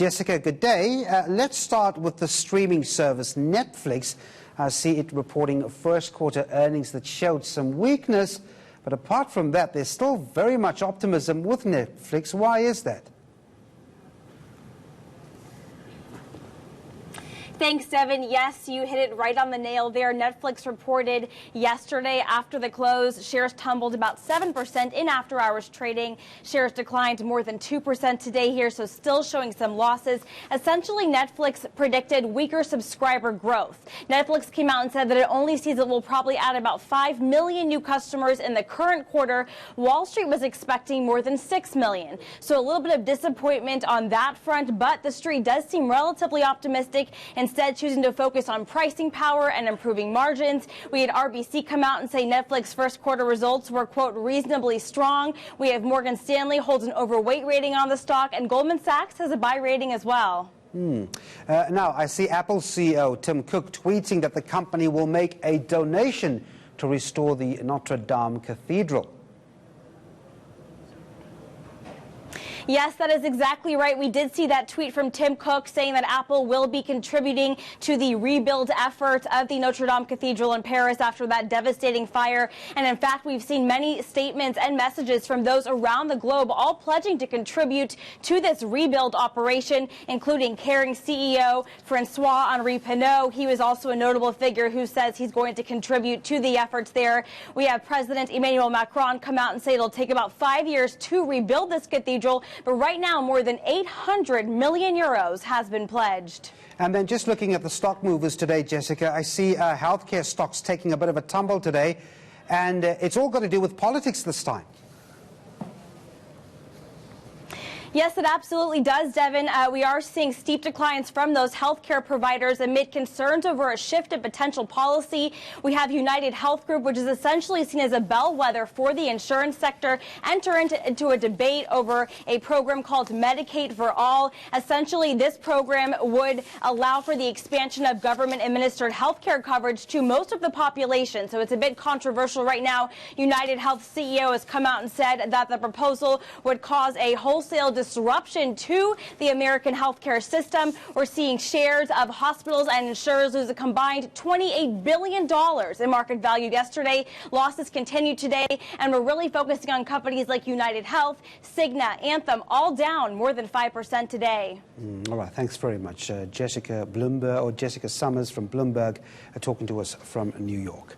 Jessica, good day. Let's start with the streaming service Netflix. I see it reporting first quarter earnings that showed some weakness. But apart from that, there's still very much optimism with Netflix. Why is that? Thanks, Devin. Yes, you hit it right on the nail there. Netflix reported yesterday after the close, shares tumbled about 7% in after-hours trading. Shares declined more than 2% today here, so still showing some losses. Essentially, Netflix predicted weaker subscriber growth. Netflix came out and said that it only sees it will probably add about 5 million new customers in the current quarter. Wall Street was expecting more than 6 million. So a little bit of disappointment on that front, but the street does seem relatively optimistic, instead choosing to focus on pricing power and improving margins. We had RBC come out and say Netflix first quarter results were, quote, reasonably strong. We have Morgan Stanley holds an overweight rating on the stock, and Goldman Sachs has a buy rating as well. Now, I see Apple CEO Tim Cook tweeting that the company will make a donation to restore the Notre Dame Cathedral. Yes, that is exactly right. We did see that tweet from Tim Cook saying that Apple will be contributing to the rebuild effort of the Notre Dame Cathedral in Paris after that devastating fire. And in fact, we've seen many statements and messages from those around the globe all pledging to contribute to this rebuild operation, including Kering CEO Francois-Henri Pinault. He was also a notable figure who says he's going to contribute to the efforts there. We have President Emmanuel Macron come out and say it'll take about 5 years to rebuild this cathedral. But right now, more than 800 million euros has been pledged. And then just looking at the stock movers today, Jessica, I see healthcare stocks taking a bit of a tumble today. And it's all got to do with politics this time. Yes, it absolutely does, Devin. We are seeing steep declines from those healthcare providers amid concerns over a shift in potential policy. We have United Health Group, which is essentially seen as a bellwether for the insurance sector, enter into a debate over a program called Medicaid for All. Essentially, this program would allow for the expansion of government-administered healthcare coverage to most of the population. So it's a bit controversial right now. United Health CEO has come out and said that the proposal would cause a wholesale disruption to the American healthcare system. We're seeing shares of hospitals and insurers lose a combined $28 billion in market value yesterday. Losses continue today, and we're really focusing on companies like United Health, Cigna, Anthem, all down more than 5% today. All right, thanks very much, Jessica Summers from Bloomberg, talking to us from New York.